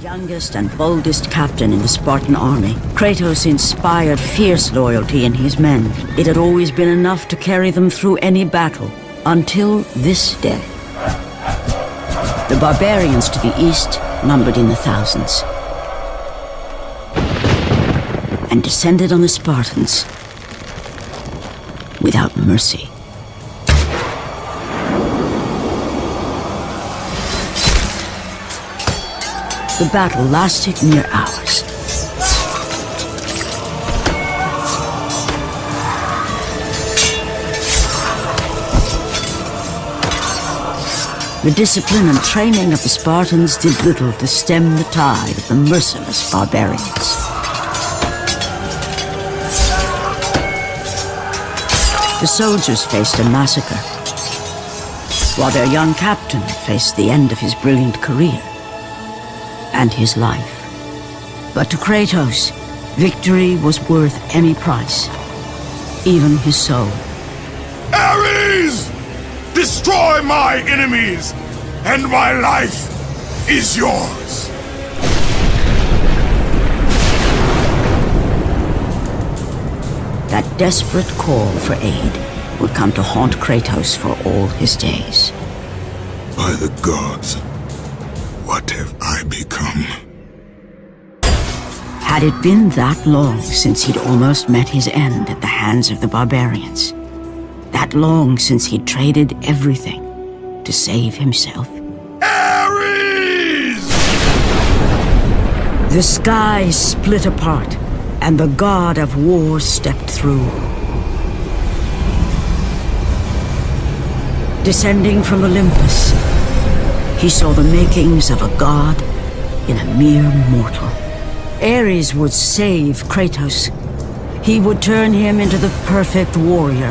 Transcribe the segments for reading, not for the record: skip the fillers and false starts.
Youngest and boldest captain in the Spartan army, Kratos inspired fierce loyalty in his men. It had always been enough to carry them through any battle, until this day. The barbarians to the east numbered in the thousands, and descended on the Spartans without mercy. The battle lasted near hours. The discipline and training of the Spartans did little to stem the tide of the merciless barbarians. The soldiers faced a massacre, while their young captain faced the end of his brilliant career and his life. But to Kratos, victory was worth any price, even his soul. Ares! Destroy my enemies, and my life is yours. That desperate call for aid would come to haunt Kratos for all his days. By the gods, what have I become? Had it been that long since he'd almost met his end at the hands of the barbarians? That long since he'd traded everything to save himself? Ares! The sky split apart, and the god of war stepped through. Descending from Olympus, he saw the makings of a god in a mere mortal. Ares would save Kratos. He would turn him into the perfect warrior,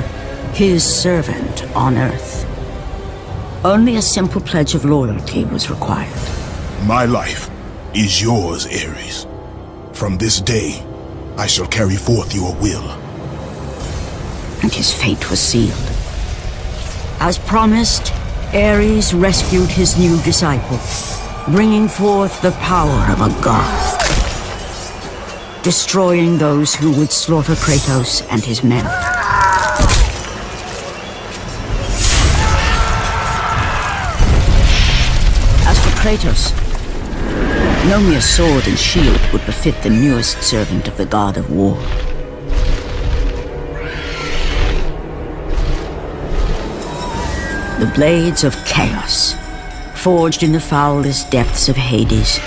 his servant on Earth. Only a simple pledge of loyalty was required. My life is yours, Ares. From this day, I shall carry forth your will. And his fate was sealed. As promised, Ares rescued his new disciple, bringing forth the power of a god, destroying those who would slaughter Kratos and his men. As for Kratos, no mere sword and shield would befit the newest servant of the god of war. The blades of chaos, forged in the foulest depths of Hades.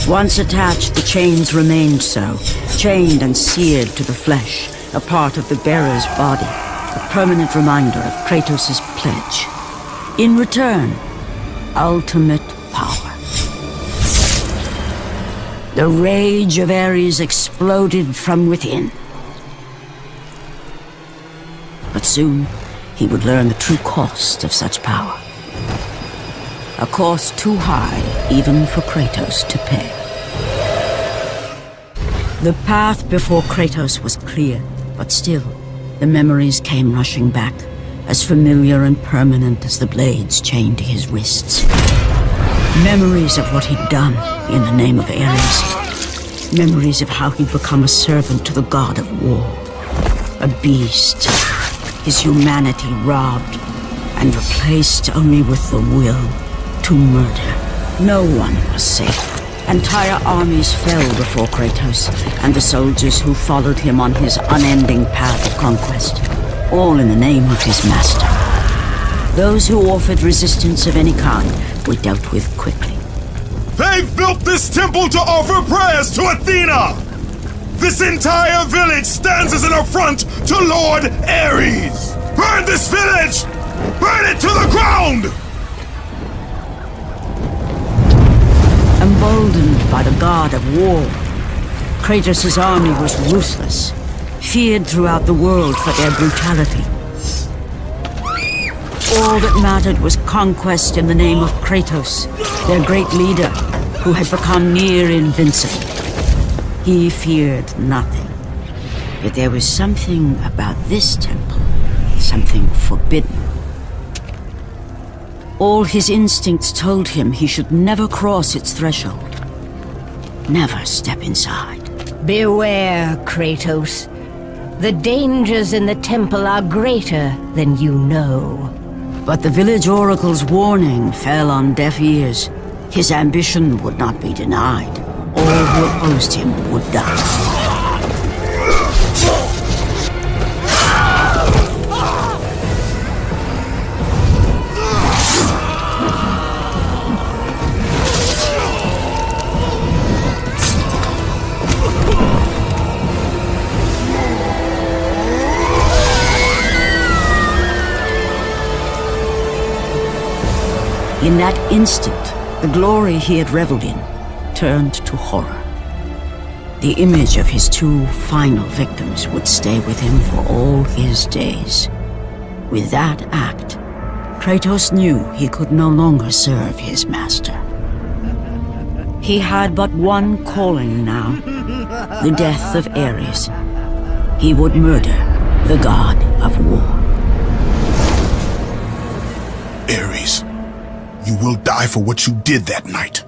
Once attached, the chains remained so, chained and seared to the flesh, a part of the bearer's body, a permanent reminder of Kratos' pledge. In return, ultimate power. The rage of Ares exploded from within. But soon, he would learn the true cost of such power. A cost too high even for Kratos to pay. The path before Kratos was clear, but still, the memories came rushing back, as familiar and permanent as the blades chained to his wrists. Memories of what he'd done in the name of Ares. Memories of how he'd become a servant to the god of war. A beast, his humanity robbed and replaced only with the will to murder. No one was safe. Entire armies fell before Kratos and the soldiers who followed him on his unending path of conquest, all in the name of his master. Those who offered resistance of any kind were dealt with quickly. They've built this temple to offer prayers to Athena! This entire village stands as an affront to Lord Ares! Burn this village! Burn it to the ground! Emboldened by the god of war, Kratos' army was ruthless, feared throughout the world for their brutality. All that mattered was conquest in the name of Kratos, their great leader, who had become near invincible. He feared nothing. Yet there was something about this temple, something forbidden. All his instincts told him he should never cross its threshold. never step inside. Beware, Kratos. The dangers in the temple are greater than you know. But the village oracle's warning fell on deaf ears. His ambition would not be denied. All who opposed him would die. In that instant, the glory he had reveled in turned to horror. The image of his two final victims would stay with him for all his days. With that act, Kratos knew he could no longer serve his master. He had but one calling now, the death of Ares. He would murder the god of war. Ares, you will die for what you did that night.